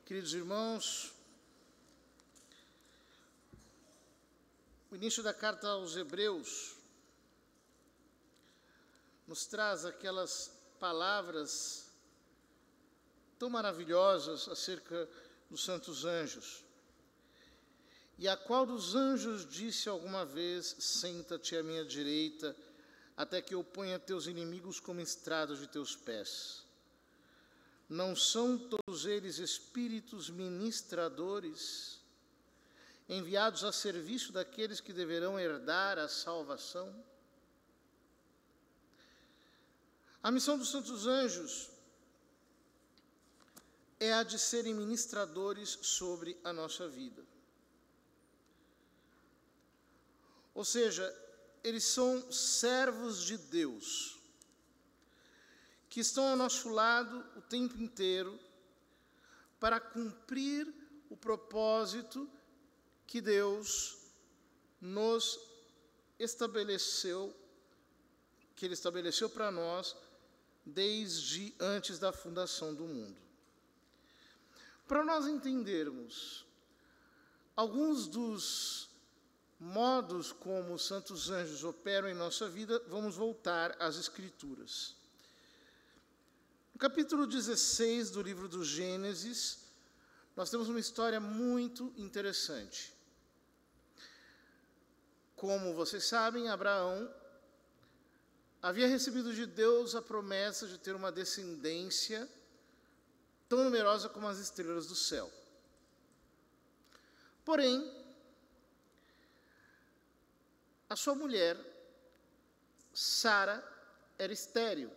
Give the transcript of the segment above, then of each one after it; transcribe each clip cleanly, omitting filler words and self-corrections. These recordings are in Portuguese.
Queridos irmãos, o início da carta aos Hebreus nos traz aquelas palavras tão maravilhosas acerca dos santos anjos. E a qual dos anjos disse alguma vez: senta-te à minha direita, até que eu ponha teus inimigos como estrados de teus pés? Não são todos eles espíritos ministradores, enviados a serviço daqueles que deverão herdar a salvação? A missão dos santos anjos é a de serem ministradores sobre a nossa vida. Ou seja, eles são servos de Deus, que estão ao nosso lado o tempo inteiro para cumprir o propósito que Deus nos estabeleceu, que Ele estabeleceu para nós desde antes da fundação do mundo. Para nós entendermos alguns dos modos como os santos anjos operam em nossa vida, vamos voltar às Escrituras. No capítulo 16 do livro do Gênesis, nós temos uma história muito interessante. Como vocês sabem, Abraão havia recebido de Deus a promessa de ter uma descendência tão numerosa como as estrelas do céu. Porém, a sua mulher, Sara, era estéril.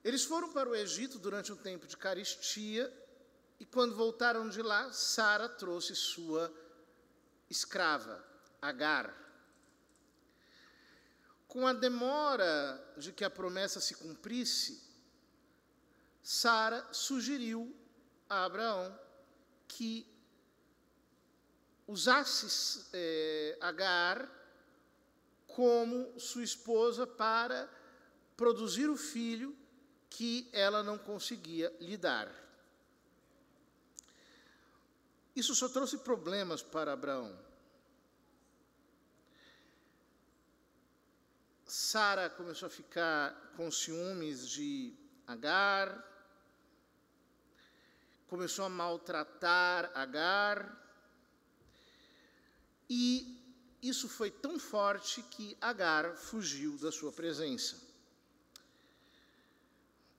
Eles foram para o Egito durante um tempo de carestia, e quando voltaram de lá, Sara trouxe sua escrava, Agar. Com a demora de que a promessa se cumprisse, Sara sugeriu a Abraão que usasse Agar como sua esposa para produzir o filho que ela não conseguia lhe dar. Isso só trouxe problemas para Abraão. Sara começou a ficar com ciúmes de Agar, começou a maltratar Agar, e isso foi tão forte que Agar fugiu da sua presença.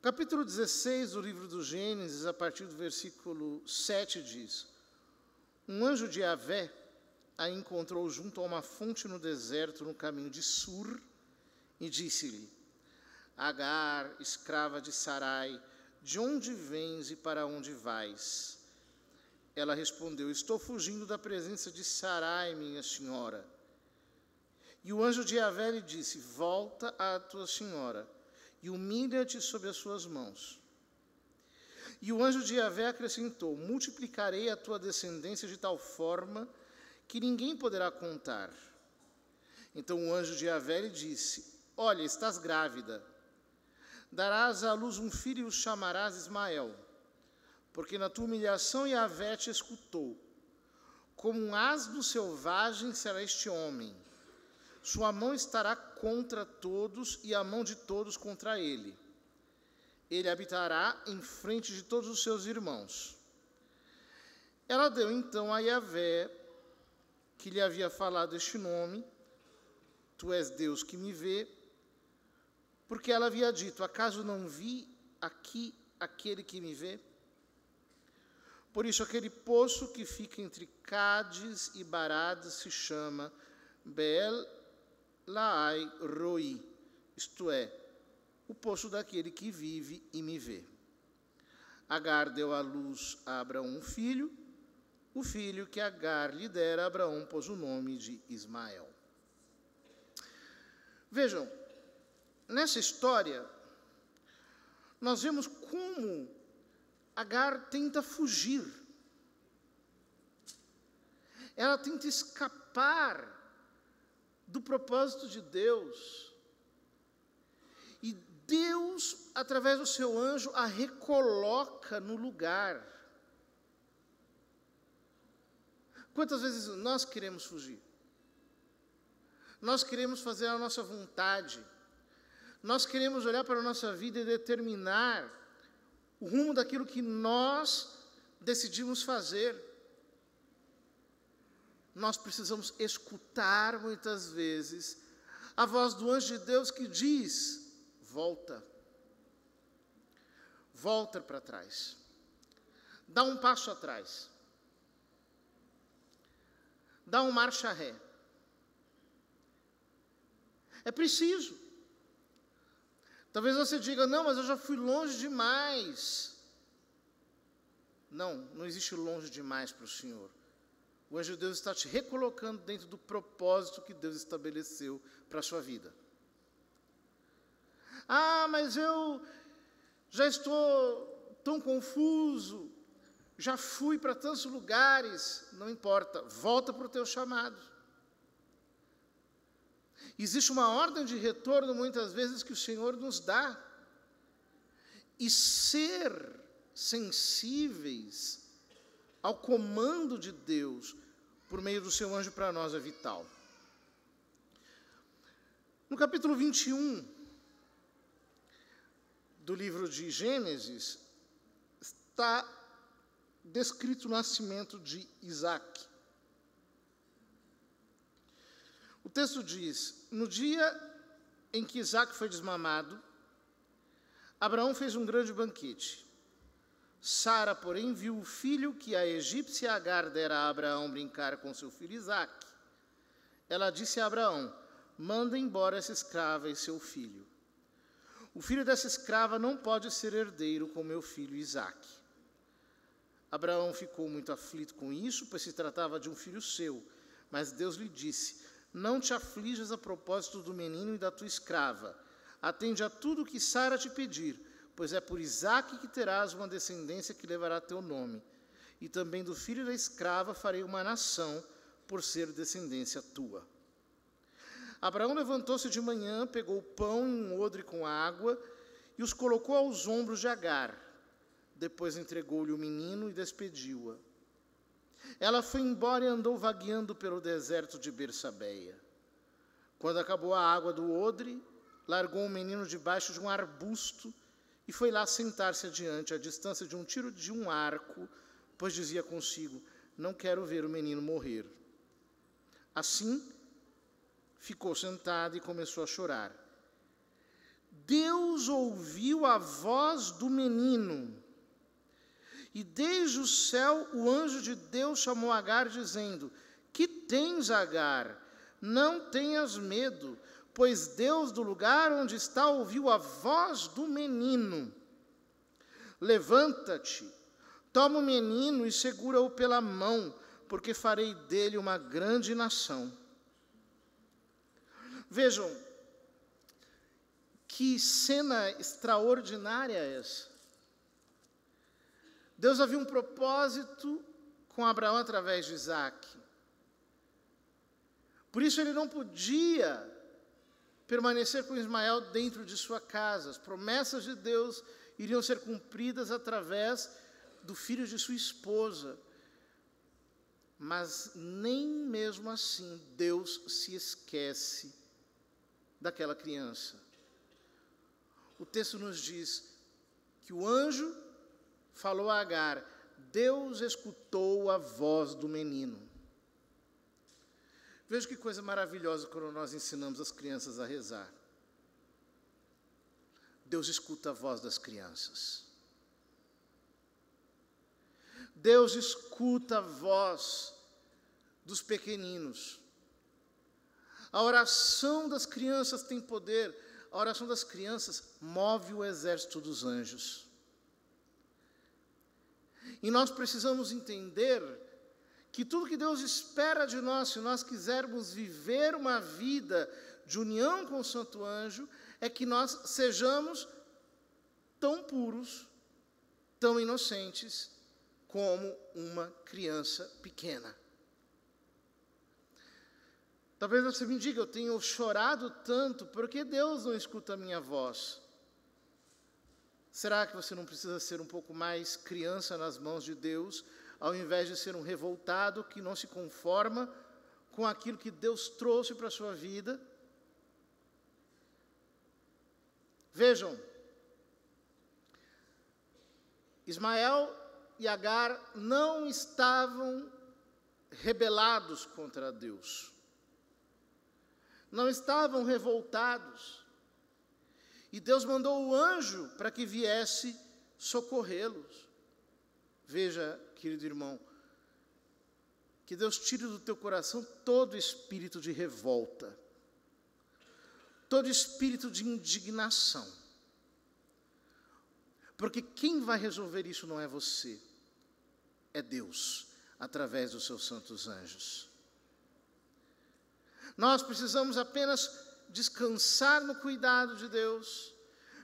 Capítulo 16 do livro do Gênesis, a partir do versículo 7, diz: um anjo de Yahvé a encontrou junto a uma fonte no deserto, no caminho de Sur, e disse-lhe: Agar, escrava de Sarai, de onde vens e para onde vais? Ela respondeu: estou fugindo da presença de Sarai, minha senhora. E o anjo de Yahvé lhe disse: volta à tua senhora e humilha-te sob as suas mãos. E o anjo de Yahvé acrescentou: multiplicarei a tua descendência de tal forma que ninguém poderá contar. Então o anjo de Yahvé lhe disse: olha, estás grávida, darás à luz um filho e o chamarás Ismael, porque na tua humilhação Yahvé te escutou. Como um asno selvagem será este homem, sua mão estará contra todos e a mão de todos contra ele. Ele habitará em frente de todos os seus irmãos. Ela deu então a Yahvé, que lhe havia falado este nome: tu és Deus que me vê, porque ela havia dito: acaso não vi aqui aquele que me vê? Por isso aquele poço que fica entre Cádiz e Barad se chama Beel-Laai Roi, isto é, o poço daquele que vive e me vê. Agar deu à luz a Abraão um filho, o filho que Agar lhe dera, Abraão pôs o nome de Ismael. Vejam, nessa história, nós vemos como Agar tenta fugir. Ela tenta escapar do propósito de Deus. E Deus, através do seu anjo, a recoloca no lugar. Quantas vezes nós queremos fugir? Nós queremos fazer a nossa vontade. Nós queremos olhar para a nossa vida e determinar o rumo daquilo que nós decidimos fazer. Nós precisamos escutar muitas vezes a voz do anjo de Deus que diz: volta. Volta para trás. Dá um passo atrás. Dá um marcha ré. É preciso. Talvez você diga: não, mas eu já fui longe demais. Não, não existe longe demais para o Senhor. O anjo de Deus está te recolocando dentro do propósito que Deus estabeleceu para a sua vida. Ah, mas eu já estou tão confuso, já fui para tantos lugares. Não importa, volta para o teu chamado. Existe uma ordem de retorno, muitas vezes, que o Senhor nos dá. E ser sensíveis ao comando de Deus, por meio do seu anjo para nós, é vital. No capítulo 21 do livro de Gênesis, está descrito o nascimento de Isaac. O texto diz: no dia em que Isaac foi desmamado, Abraão fez um grande banquete. Sara, porém, viu o filho que a egípcia Agar dera a Abraão brincar com seu filho Isaac. Ela disse a Abraão: manda embora essa escrava e seu filho. O filho dessa escrava não pode ser herdeiro com meu filho Isaac. Abraão ficou muito aflito com isso, pois se tratava de um filho seu. Mas Deus lhe disse: não te aflijas a propósito do menino e da tua escrava. Atende a tudo o que Sara te pedir, pois é por Isaque que terás uma descendência que levará teu nome. E também do filho da escrava farei uma nação, por ser descendência tua. Abraão levantou-se de manhã, pegou o pão e um odre com água, e os colocou aos ombros de Agar. Depois entregou-lhe o menino e despediu-a. Ela foi embora e andou vagueando pelo deserto de Bersabeia. Quando acabou a água do odre, largou o menino debaixo de um arbusto e foi lá sentar-se adiante, à distância de um tiro de um arco, pois dizia consigo: não quero ver o menino morrer. Assim, ficou sentado e começou a chorar. Deus ouviu a voz do menino, e desde o céu o anjo de Deus chamou Agar, dizendo: que tens, Agar? Não tenhas medo, pois Deus do lugar onde está ouviu a voz do menino. Levanta-te, toma o menino e segura-o pela mão, porque farei dele uma grande nação. Vejam, que cena extraordinária é essa. Deus havia um propósito com Abraão através de Isaac. Por isso ele não podia permanecer com Ismael dentro de sua casa. As promessas de Deus iriam ser cumpridas através do filho de sua esposa. Mas nem mesmo assim Deus se esquece daquela criança. O texto nos diz que o anjo falou a Agar: Deus escutou a voz do menino. Veja que coisa maravilhosa quando nós ensinamos as crianças a rezar. Deus escuta a voz das crianças. Deus escuta a voz dos pequeninos. A oração das crianças tem poder. A oração das crianças move o exército dos anjos. E nós precisamos entender que tudo que Deus espera de nós, se nós quisermos viver uma vida de união com o Santo Anjo, é que nós sejamos tão puros, tão inocentes, como uma criança pequena. Talvez você me diga: eu tenho chorado tanto, por que Deus não escuta a minha voz? Será que você não precisa ser um pouco mais criança nas mãos de Deus, ao invés de ser um revoltado que não se conforma com aquilo que Deus trouxe para a sua vida? Vejam, Ismael e Agar não estavam rebelados contra Deus, não estavam revoltados, e Deus mandou o anjo para que viesse socorrê-los. Veja, querido irmão, que Deus tire do teu coração todo espírito de revolta, todo espírito de indignação, porque quem vai resolver isso não é você, é Deus, através dos seus santos anjos. Nós precisamos apenas descansar no cuidado de Deus,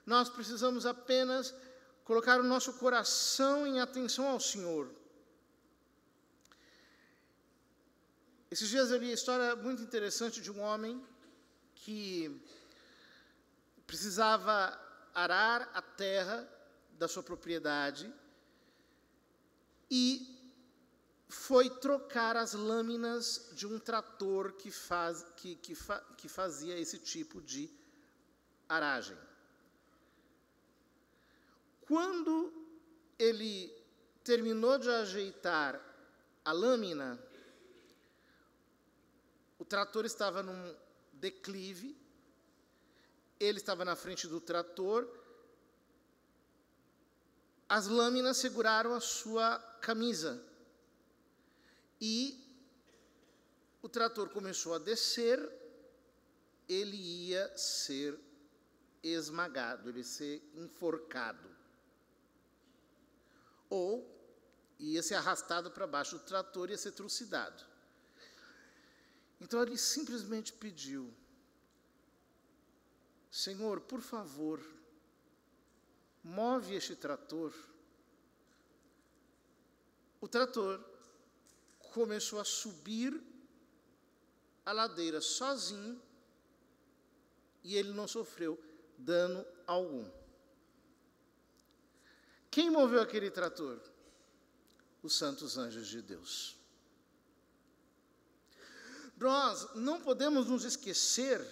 nós precisamos apenas colocar o nosso coração em atenção ao Senhor. Esses dias eu li a história muito interessante de um homem que precisava arar a terra da sua propriedade e foi trocar as lâminas de um trator que fazia esse tipo de aragem. Quando ele terminou de ajeitar a lâmina, o trator estava num declive, ele estava na frente do trator, as lâminas seguraram a sua camisa, e o trator começou a descer, ele ia ser esmagado, ele ia ser enforcado, ou ia ser arrastado para baixo do trator e ia ser trucidado. Então ele simplesmente pediu: Senhor, por favor, move este trator. O trator começou a subir a ladeira sozinho e ele não sofreu dano algum. Quem moveu aquele trator? Os santos anjos de Deus. Nós não podemos nos esquecer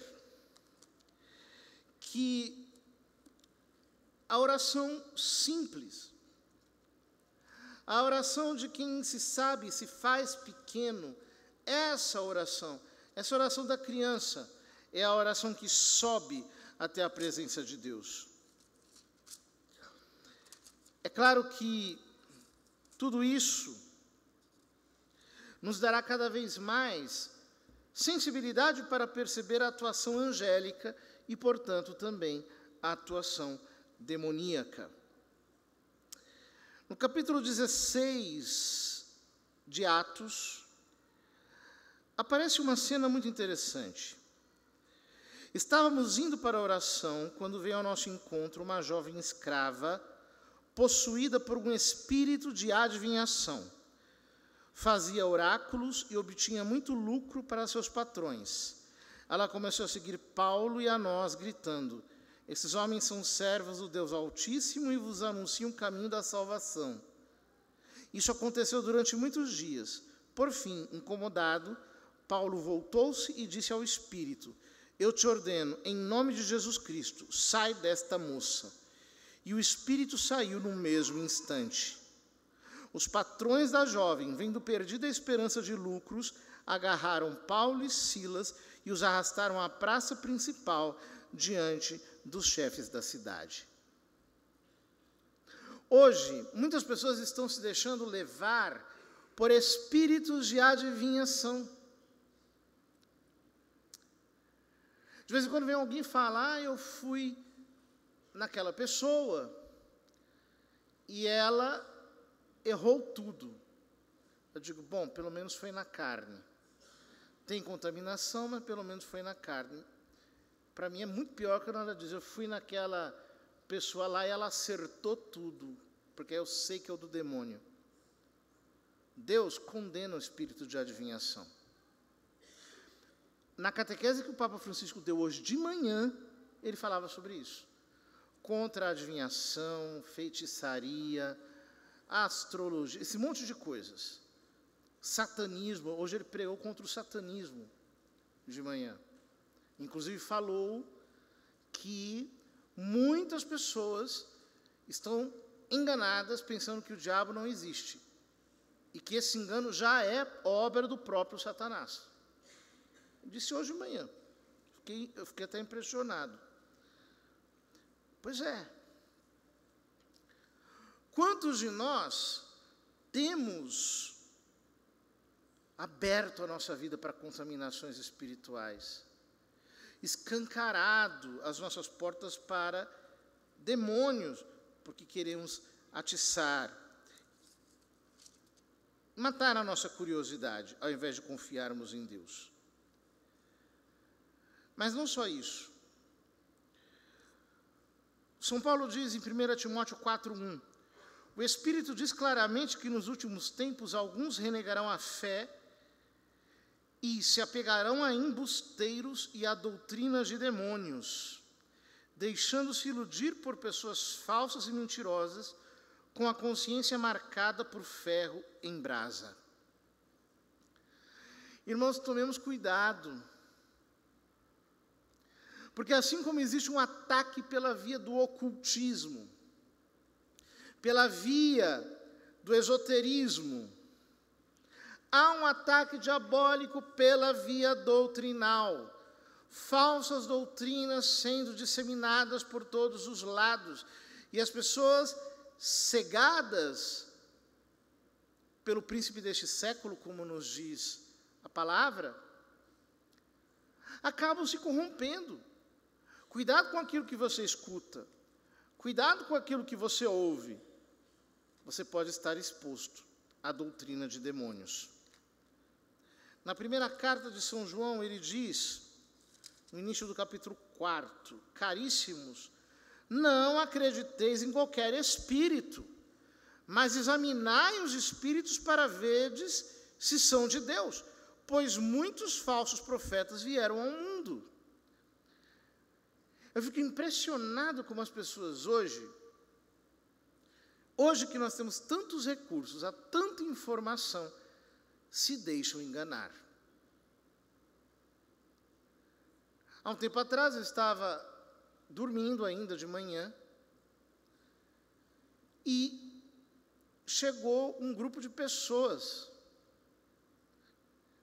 que a oração simples, a oração de quem se sabe, se faz pequeno, essa oração da criança, é a oração que sobe até a presença de Deus. É claro que tudo isso nos dará cada vez mais sensibilidade para perceber a atuação angélica e, portanto, também a atuação demoníaca. No capítulo 16 de Atos, aparece uma cena muito interessante. Estávamos indo para a oração quando veio ao nosso encontro uma jovem escrava possuída por um espírito de adivinhação. Fazia oráculos e obtinha muito lucro para seus patrões. Ela começou a seguir Paulo e a nós, gritando: esses homens são servos do Deus Altíssimo e vos anunciam o caminho da salvação. Isso aconteceu durante muitos dias. Por fim, incomodado, Paulo voltou-se e disse ao espírito: eu te ordeno, em nome de Jesus Cristo, sai desta moça. E o espírito saiu no mesmo instante. Os patrões da jovem, vendo perdida a esperança de lucros, agarraram Paulo e Silas e os arrastaram à praça principal diante dos chefes da cidade. Hoje, muitas pessoas estão se deixando levar por espíritos de adivinhação. De vez em quando vem alguém falar: eu fui naquela pessoa e ela errou tudo. Eu digo: bom, pelo menos foi na carne. Tem contaminação, mas pelo menos foi na carne. Para mim é muito pior quando ela diz: eu fui naquela pessoa lá e ela acertou tudo, porque eu sei que é o do demônio. Deus condena o espírito de adivinhação. Na catequese que o Papa Francisco deu hoje de manhã, ele falava sobre isso. contra a adivinhação, feitiçaria, astrologia, esse monte de coisas. Satanismo, hoje ele pregou contra o satanismo de manhã. Inclusive falou que muitas pessoas estão enganadas pensando que o diabo não existe. E que esse engano já é obra do próprio Satanás. Eu disse hoje de manhã. Eu fiquei até impressionado. Pois é. Quantos de nós temos aberto a nossa vida para contaminações espirituais, escancarado as nossas portas para demônios, porque queremos atiçar, matar a nossa curiosidade, ao invés de confiarmos em Deus. Mas não só isso. São Paulo diz em 1 Timóteo 4:1, o Espírito diz claramente que nos últimos tempos alguns renegarão a fé e se apegarão a embusteiros e a doutrinas de demônios, deixando-se iludir por pessoas falsas e mentirosas, com a consciência marcada por ferro em brasa. Irmãos, tomemos cuidado, porque assim como existe um ataque pela via do ocultismo, pela via do esoterismo, há um ataque diabólico pela via doutrinal. Falsas doutrinas sendo disseminadas por todos os lados. E as pessoas cegadas pelo príncipe deste século, como nos diz a palavra, acabam se corrompendo. Cuidado com aquilo que você escuta. Cuidado com aquilo que você ouve. Você pode estar exposto à doutrina de demônios. Na primeira carta de São João, ele diz, no início do capítulo 4, caríssimos, não acrediteis em qualquer espírito, mas examinai os espíritos para verdes se são de Deus, pois muitos falsos profetas vieram ao mundo. Eu fico impressionado como as pessoas hoje que nós temos tantos recursos, há tanta informação, se deixam enganar. Há um tempo atrás eu estava dormindo ainda de manhã e chegou um grupo de pessoas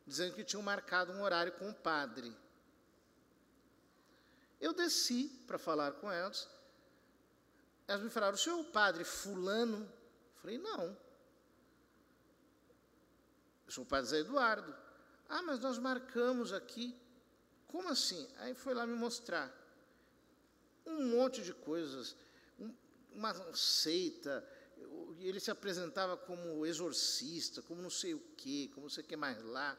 dizendo que tinham marcado um horário com o padre. Eu desci para falar com elas. Elas me falaram, o senhor é o padre fulano? Eu falei, não. Eu sou o padre Zé Eduardo. Ah, mas nós marcamos aqui. Como assim? Aí foi lá me mostrar um monte de coisas, uma seita, ele se apresentava como exorcista, como não sei o quê, como não sei o que mais lá,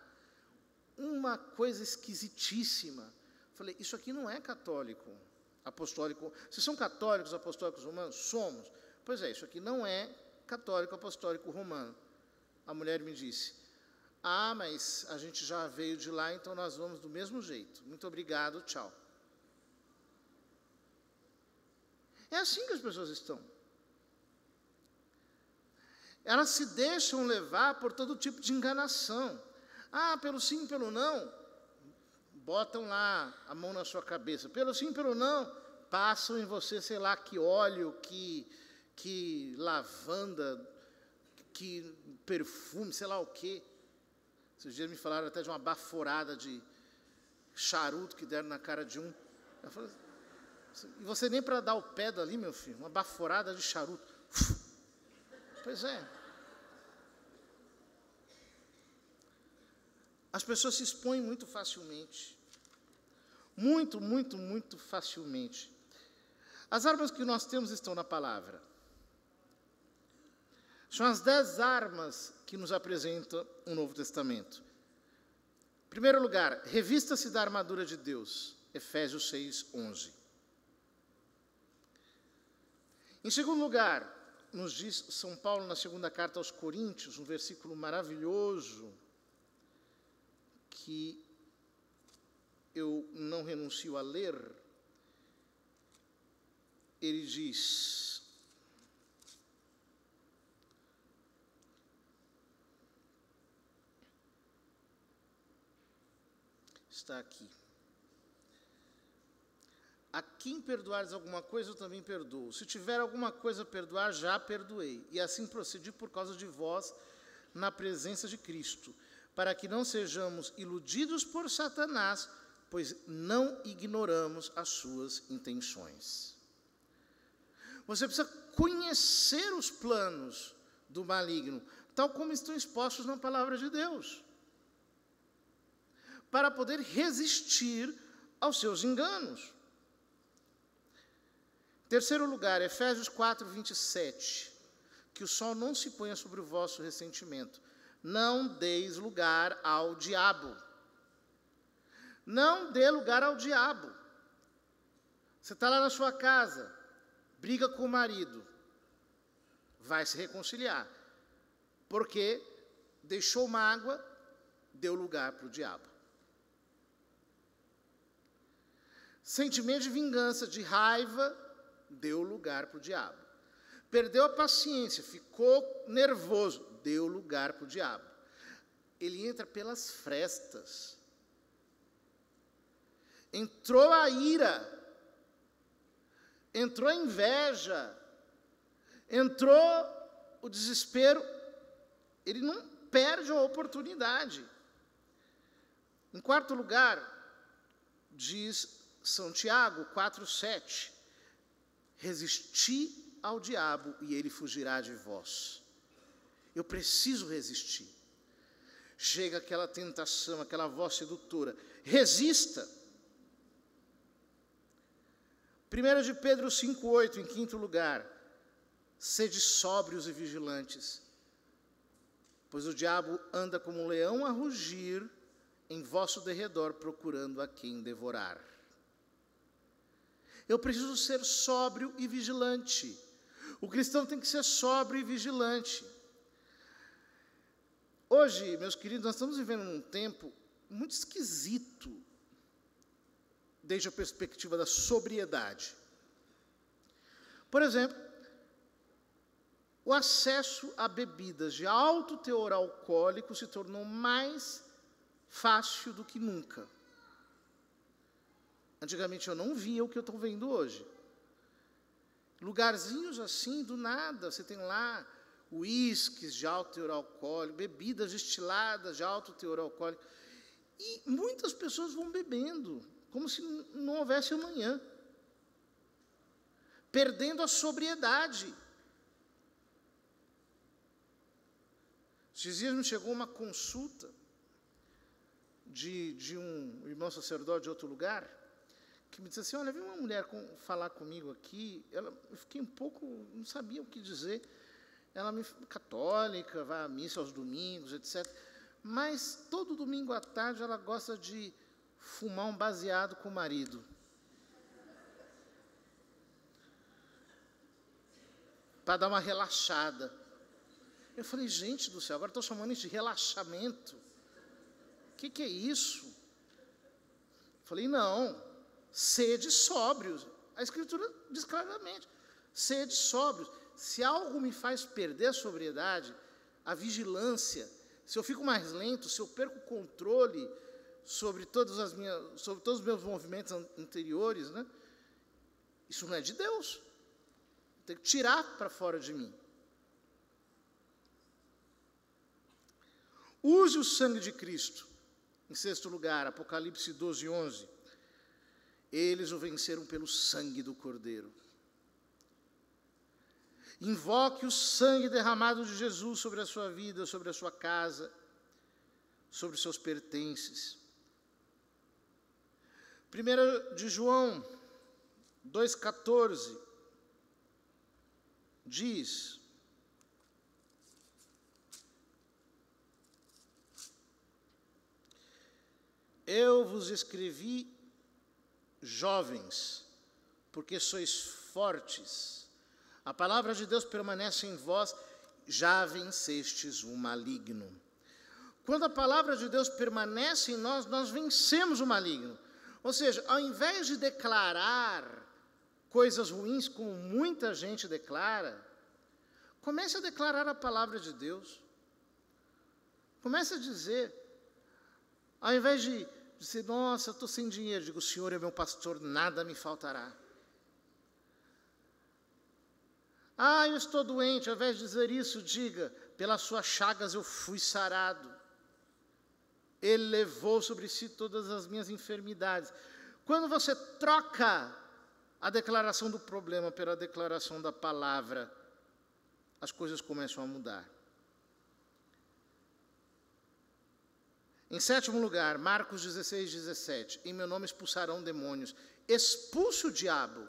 uma coisa esquisitíssima. Falei, isso aqui não é católico, apostólico. Vocês são católicos, apostólicos romanos? Somos. Pois é, isso aqui não é católico, apostólico romano. A mulher me disse, ah, mas a gente já veio de lá, então nós vamos do mesmo jeito. Muito obrigado, tchau. É assim que as pessoas estão. Elas se deixam levar por todo tipo de enganação. Ah, pelo sim, pelo não, botam lá a mão na sua cabeça. Pelo sim, pelo não, passam em você, sei lá, que óleo, que lavanda, que perfume, sei lá o quê. Esses dias me falaram até de uma baforada de charuto que deram na cara de um. Eu falei, e você nem para dar o pé dali, meu filho, uma baforada de charuto. Pois é. As pessoas se expõem muito facilmente. Muito, muito, muito facilmente. As armas que nós temos estão na palavra. São as 10 armas que nos apresenta o Novo Testamento. Em primeiro lugar, revista-se da armadura de Deus. Efésios 6:11. Em segundo lugar, nos diz São Paulo na segunda carta aos Coríntios, um versículo maravilhoso, que eu não renuncio a ler. ele diz: está aqui. A quem perdoares alguma coisa, eu também perdoo. Se tiver alguma coisa a perdoar, já perdoei. E assim procedi por causa de vós, na presença de Cristo, para que não sejamos iludidos por Satanás, pois não ignoramos as suas intenções. Você precisa conhecer os planos do maligno, tal como estão expostos na palavra de Deus, para poder resistir aos seus enganos. Terceiro lugar, Efésios 4, 27. Que o sol não se ponha sobre o vosso ressentimento. Não deis lugar ao diabo. Não dê lugar ao diabo. Você está lá na sua casa, briga com o marido, vai se reconciliar. Porque deixou mágoa, deu lugar para o diabo. Sentimento de vingança, de raiva, deu lugar para o diabo. Perdeu a paciência, ficou nervoso, deu lugar para o diabo. Ele entra pelas frestas. Entrou a ira, entrou a inveja, entrou o desespero. Ele não perde a oportunidade. Em quarto lugar, diz São Tiago 4,7, resisti ao diabo e ele fugirá de vós. Eu preciso resistir. Chega aquela tentação, aquela voz sedutora, resista. 1 de Pedro 5,8, em quinto lugar, sede sóbrios e vigilantes, pois o diabo anda como um leão a rugir em vosso derredor, procurando a quem devorar. Eu preciso ser sóbrio e vigilante. O cristão tem que ser sóbrio e vigilante. Hoje, meus queridos, nós estamos vivendo um tempo muito esquisito, desde a perspectiva da sobriedade. Por exemplo, o acesso a bebidas de alto teor alcoólico se tornou mais fácil do que nunca. Antigamente eu não via o que eu estou vendo hoje. Lugarzinhos assim, do nada, você tem lá uísques de alto teor alcoólico, bebidas destiladas de alto teor alcoólico. E muitas pessoas vão bebendo, como se não houvesse amanhã. Perdendo a sobriedade. Esses dias me chegou uma consulta de um irmão sacerdote de outro lugar, que me disse assim, olha, veio uma mulher falar comigo aqui, eu fiquei um pouco, não sabia o que dizer, ela católica, vai à missa aos domingos, etc. Mas todo domingo à tarde ela gosta de fumar um baseado com o marido. Para dar uma relaxada. Eu falei, gente do céu, agora estou chamando isso de relaxamento. O que é isso? Eu falei, não. Sede sóbrios. A Escritura diz claramente, sede sóbrios. Se algo me faz perder a sobriedade, a vigilância, se eu fico mais lento, se eu perco o controle sobre todos os meus movimentos anteriores, né? Isso não é de Deus. Tem que tirar para fora de mim. Use o sangue de Cristo. Em sexto lugar, Apocalipse 12, 11. Eles o venceram pelo sangue do Cordeiro. Invoque o sangue derramado de Jesus sobre a sua vida, sobre a sua casa, sobre os seus pertences. 1 de João 2,14 diz: eu vos escrevi, jovens, porque sois fortes. A palavra de Deus permanece em vós, já vencestes o maligno. Quando a palavra de Deus permanece em nós, nós vencemos o maligno. Ou seja, ao invés de declarar coisas ruins, como muita gente declara, comece a declarar a palavra de Deus. Comece a dizer, ao invés de dizer, nossa, eu estou sem dinheiro, digo, o Senhor é meu pastor, nada me faltará. Ah, eu estou doente, ao invés de dizer isso, diga, pelas suas chagas eu fui sarado. Ele levou sobre si todas as minhas enfermidades. Quando você troca a declaração do problema pela declaração da palavra, as coisas começam a mudar. Em sétimo lugar, Marcos 16, 17. Em meu nome expulsarão demônios. Expulse o diabo.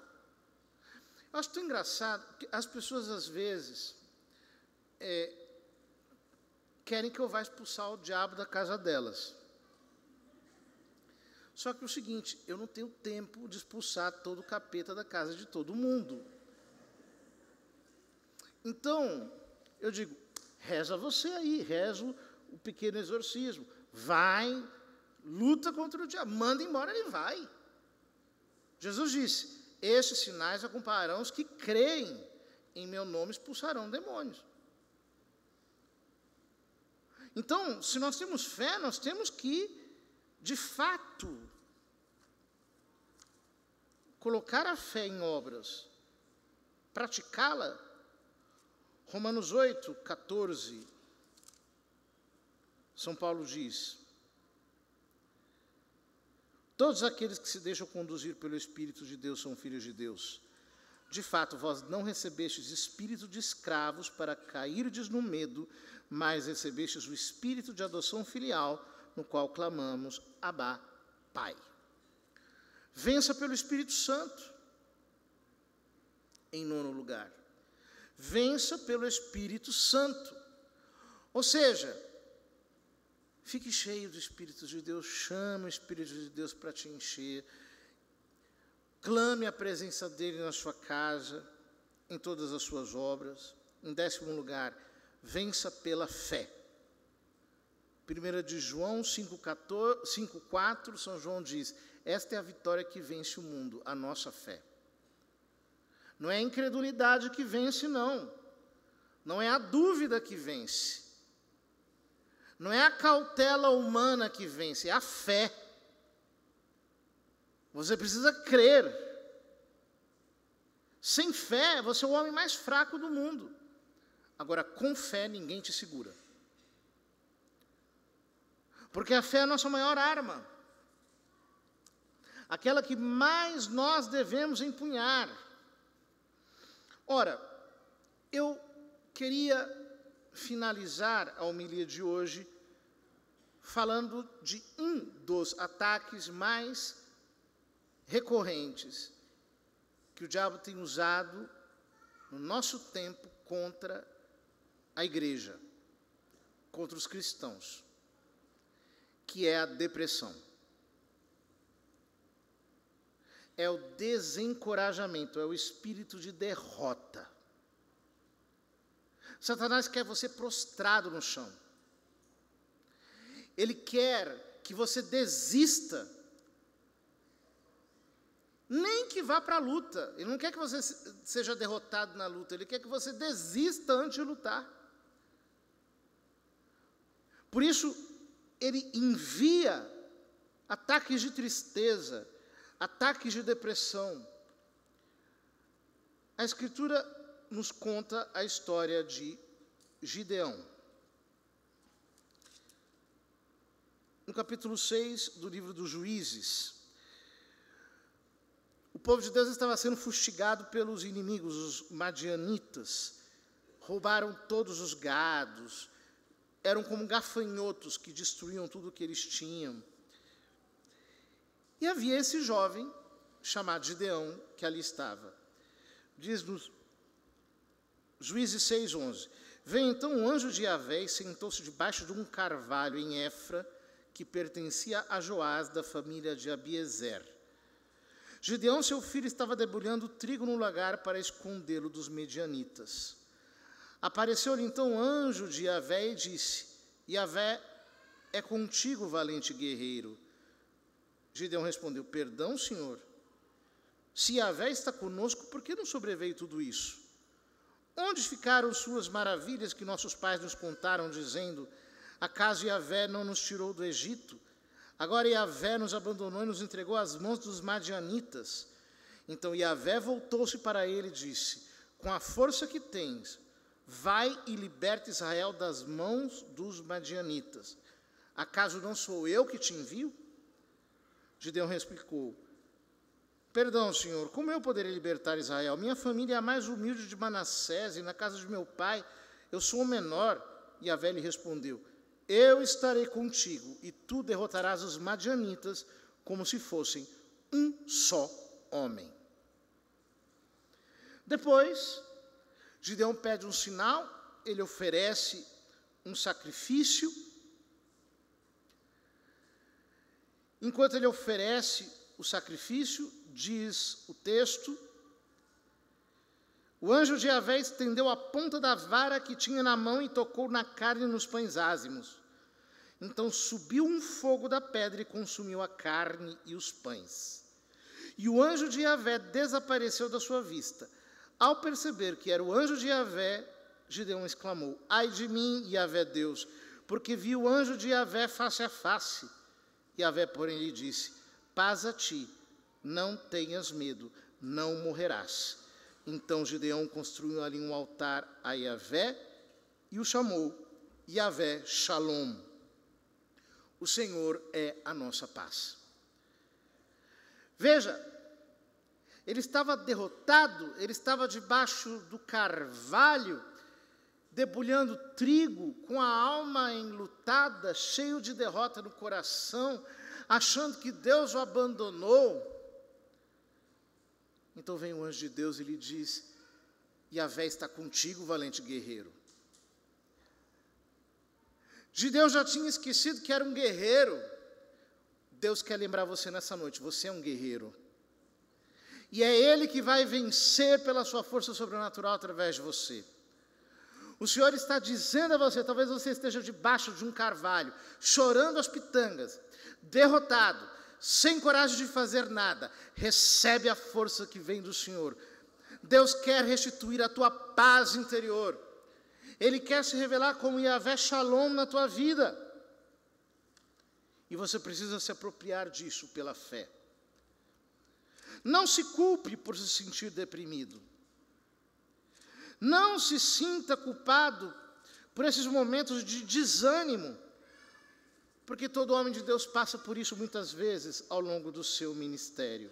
Eu acho tão engraçado que as pessoas, às vezes, querem que eu vá expulsar o diabo da casa delas. Só que é o seguinte, eu não tenho tempo de expulsar todo o capeta da casa de todo mundo. Então, eu digo, reza você aí, reza o pequeno exorcismo. Vai, luta contra o diabo, manda embora, ele vai. Jesus disse, estes sinais acompanharão os que creem em meu nome, expulsarão demônios. Então, se nós temos fé, nós temos que, de fato, colocar a fé em obras, praticá-la. Romanos 8, 14, São Paulo diz, todos aqueles que se deixam conduzir pelo Espírito de Deus são filhos de Deus. De fato, vós não recebestes espírito de escravos para cairdes no medo, mas recebestes o espírito de adoção filial, no qual clamamos, Abá, Pai. Vença pelo Espírito Santo. Em nono lugar, vença pelo Espírito Santo. Ou seja, fique cheio do Espírito de Deus, chame o Espírito de Deus para te encher, clame a presença dele na sua casa, em todas as suas obras. Em décimo lugar, vença pela fé. 1 de João 5,4, São João diz, esta é a vitória que vence o mundo, a nossa fé. Não é a incredulidade que vence, não. Não é a dúvida que vence. Não é a cautela humana que vence, é a fé. Você precisa crer. Sem fé, você é o homem mais fraco do mundo. Agora, com fé, ninguém te segura. Porque a fé é a nossa maior arma. Aquela que mais nós devemos empunhar. Ora, eu queria finalizar a homilia de hoje falando de um dos ataques mais recorrentes que o diabo tem usado no nosso tempo contra a igreja, contra os cristãos, que é a depressão. É o desencorajamento, é o espírito de derrota. Satanás quer você prostrado no chão. Ele quer que você desista. Nem que vá para a luta. Ele não quer que você seja derrotado na luta. Ele quer que você desista antes de lutar. Por isso, ele envia ataques de tristeza, ataques de depressão. A Escritura nos conta a história de Gideão. No capítulo 6 do livro dos Juízes, o povo de Deus estava sendo fustigado pelos inimigos, os madianitas. Roubaram todos os gados, eram como gafanhotos que destruíam tudo o que eles tinham. E havia esse jovem, chamado Gideão, que ali estava. Diz-nos Juízes 6:11. Veio então um anjo de Yahvé e sentou-se debaixo de um carvalho em Efra, que pertencia a Joás, da família de Abiezer. Gideão, seu filho, estava debulhando trigo no lagar para escondê-lo dos medianitas. Apareceu-lhe então um anjo de Yahvé e disse, Yahvé é contigo, valente guerreiro. Gideão respondeu, perdão, Senhor. Se Yahvé está conosco, por que não sobreveio tudo isso? Onde ficaram suas maravilhas que nossos pais nos contaram, dizendo, acaso Yahvé não nos tirou do Egito? Agora Yahvé nos abandonou e nos entregou às mãos dos madianitas. Então Yahvé voltou-se para ele e disse, com a força que tens, vai e liberta Israel das mãos dos madianitas. Acaso não sou eu que te envio? Gideão replicou, perdão, Senhor, como eu poderia libertar Israel? Minha família é a mais humilde de Manassés, e na casa de meu pai eu sou o menor. E Yahvé lhe respondeu, eu estarei contigo, e tu derrotarás os madianitas como se fossem um só homem. Depois, Gideão pede um sinal, ele oferece um sacrifício. Enquanto ele oferece o sacrifício, diz o texto, o anjo de Yahvé estendeu a ponta da vara que tinha na mão e tocou na carne e nos pães ázimos. Então subiu um fogo da pedra e consumiu a carne e os pães. E o anjo de Yahvé desapareceu da sua vista. Ao perceber que era o anjo de Yahvé, Gideão exclamou, ai de mim, Yahvé Deus, porque vi o anjo de Yahvé face a face. Yahvé, porém, lhe disse, paz a ti, não tenhas medo, não morrerás. Então Gideão construiu ali um altar a Yahvé e o chamou Yahvé Shalom. O Senhor é a nossa paz. Veja, ele estava derrotado, ele estava debaixo do carvalho, debulhando trigo, com a alma enlutada, cheio de derrota no coração, achando que Deus o abandonou. Então vem o anjo de Deus e lhe diz, Yahvé está contigo, valente guerreiro. Gideão já tinha esquecido que era um guerreiro. Deus quer lembrar você nessa noite, você é um guerreiro. E é Ele que vai vencer pela sua força sobrenatural através de você. O Senhor está dizendo a você, talvez você esteja debaixo de um carvalho, chorando as pitangas, derrotado, sem coragem de fazer nada. Recebe a força que vem do Senhor. Deus quer restituir a tua paz interior. Ele quer se revelar como Yahvé Shalom na tua vida. E você precisa se apropriar disso pela fé. Não se culpe por se sentir deprimido. Não se sinta culpado por esses momentos de desânimo, porque todo homem de Deus passa por isso muitas vezes ao longo do seu ministério.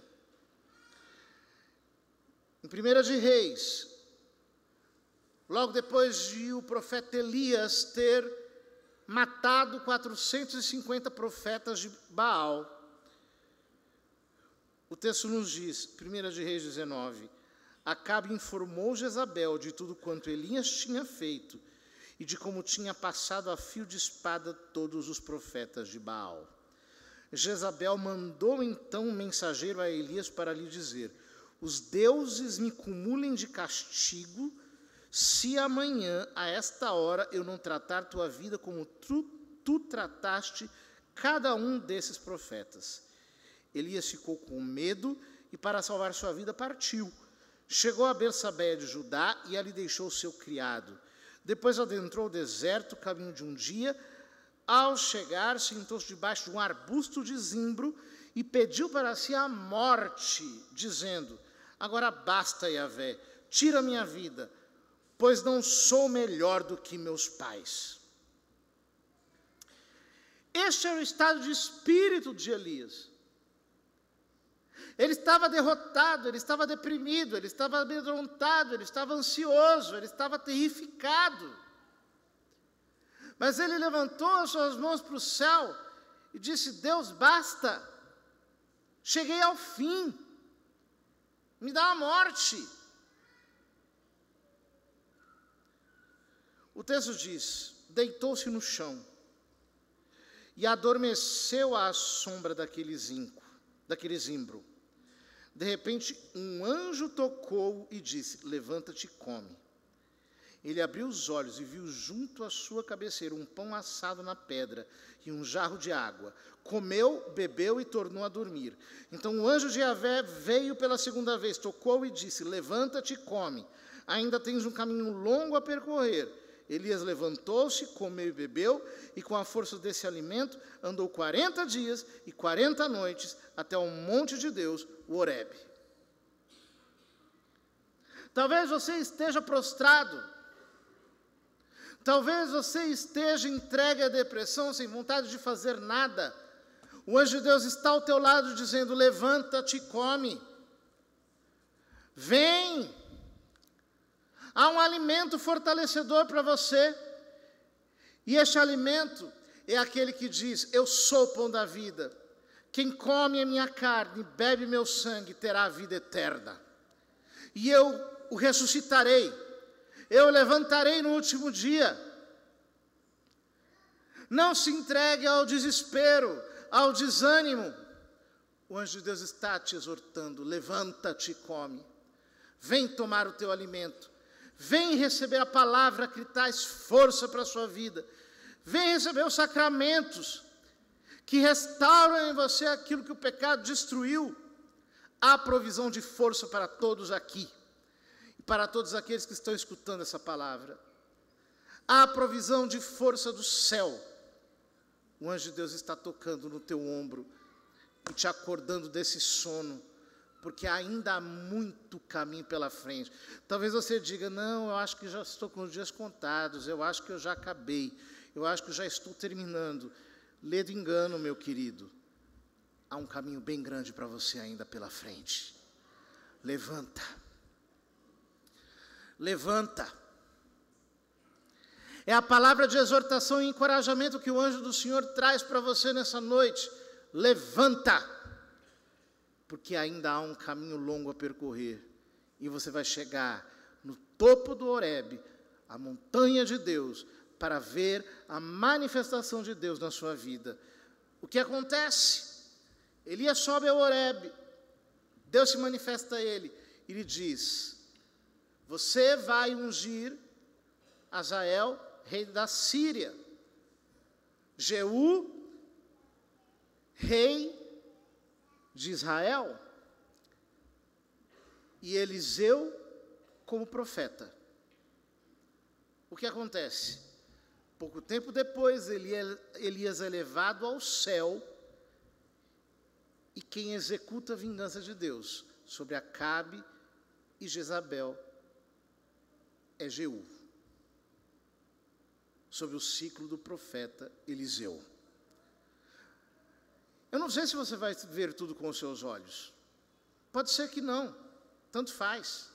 Em 1 de Reis, logo depois de o profeta Elias ter matado 450 profetas de Baal, o texto nos diz, 1 de Reis 19, Acabe informou Jezabel de tudo quanto Elias tinha feito e de como tinha passado a fio de espada todos os profetas de Baal. Jezabel mandou então um mensageiro a Elias para lhe dizer, os deuses me cumulem de castigo se amanhã, a esta hora, eu não tratar tua vida como tu trataste cada um desses profetas. Elias ficou com medo e, para salvar sua vida, partiu. Chegou a Bersabé de Judá e ali deixou seu criado. Depois adentrou o deserto, caminho de um dia. Ao chegar, sentou-se debaixo de um arbusto de zimbro e pediu para si a morte, dizendo, agora basta, Yahvé, tira minha vida, pois não sou melhor do que meus pais. Este era o estado de espírito de Elias. Ele estava derrotado, ele estava deprimido, ele estava amedrontado, ele estava ansioso, ele estava terrificado. Mas ele levantou as suas mãos para o céu e disse, Deus, basta, cheguei ao fim, me dá a morte. O texto diz, deitou-se no chão e adormeceu à sombra daquele zimbro. De repente, um anjo tocou e disse, levanta-te e come. Ele abriu os olhos e viu junto à sua cabeceira um pão assado na pedra e um jarro de água. Comeu, bebeu e tornou a dormir. Então o anjo de Yahvé veio pela segunda vez, tocou e disse: levanta-te e come, ainda tens um caminho longo a percorrer. Elias levantou-se, comeu e bebeu, e com a força desse alimento andou 40 dias e 40 noites até o monte de Deus, o Horebe. Talvez você esteja prostrado, talvez você esteja entregue à depressão, sem vontade de fazer nada. O anjo de Deus está ao teu lado dizendo: levanta-te e come. Vem. Há um alimento fortalecedor para você. E este alimento é aquele que diz: eu sou o pão da vida. Quem come a minha carne, bebe meu sangue, terá a vida eterna. E eu o ressuscitarei. Eu o levantarei no último dia. Não se entregue ao desespero, ao desânimo. O anjo de Deus está te exortando: levanta-te e come. Vem tomar o teu alimento. Vem receber a palavra que traz força para a sua vida. Vem receber os sacramentos que restauram em você aquilo que o pecado destruiu. Há provisão de força para todos aqui. E para todos aqueles que estão escutando essa palavra. Há provisão de força do céu. O anjo de Deus está tocando no teu ombro e te acordando desse sono, porque ainda há muito caminho pela frente. Talvez você diga: não, eu acho que já estou com os dias contados, eu acho que eu já acabei, eu acho que eu já estou terminando. Lê do engano, meu querido. Há um caminho bem grande para você ainda pela frente. Levanta. Levanta. É a palavra de exortação e encorajamento que o anjo do Senhor traz para você nessa noite. Levanta. Porque ainda há um caminho longo a percorrer. E você vai chegar no topo do Horebe, a montanha de Deus, para ver a manifestação de Deus na sua vida. O que acontece? Elias sobe ao Horebe. Deus se manifesta a ele. E lhe diz: você vai ungir Hazael, rei da Síria. Jeú, rei de Israel, e Eliseu como profeta. O que acontece? Pouco tempo depois, Elias é levado ao céu, e quem executa a vingança de Deus sobre Acabe e Jezabel é Jeú, sobre o ciclo do profeta Eliseu. Eu não sei se você vai ver tudo com os seus olhos. Pode ser que não, tanto faz.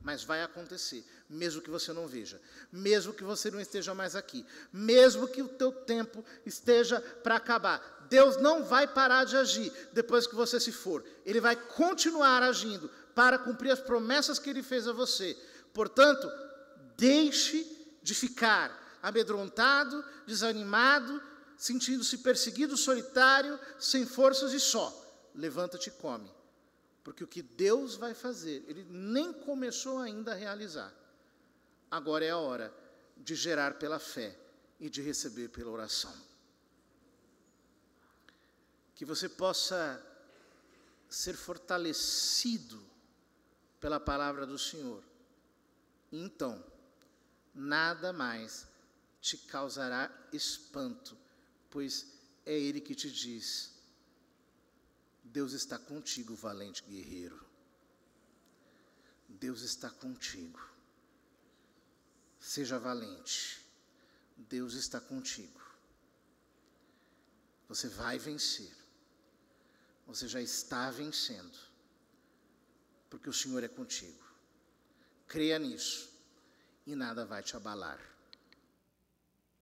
Mas vai acontecer, mesmo que você não veja, mesmo que você não esteja mais aqui, mesmo que o teu tempo esteja para acabar. Deus não vai parar de agir depois que você se for. Ele vai continuar agindo para cumprir as promessas que Ele fez a você. Portanto, deixe de ficar amedrontado, desanimado, sentindo-se perseguido, solitário, sem forças e só. Levanta-te e come. Porque o que Deus vai fazer, Ele nem começou ainda a realizar. Agora é a hora de gerar pela fé e de receber pela oração. Que você possa ser fortalecido pela palavra do Senhor. E então, nada mais te causará espanto, pois é Ele que te diz: Deus está contigo, valente guerreiro. Deus está contigo. Seja valente. Deus está contigo. Você vai vencer. Você já está vencendo. Porque o Senhor é contigo. Creia nisso e nada vai te abalar.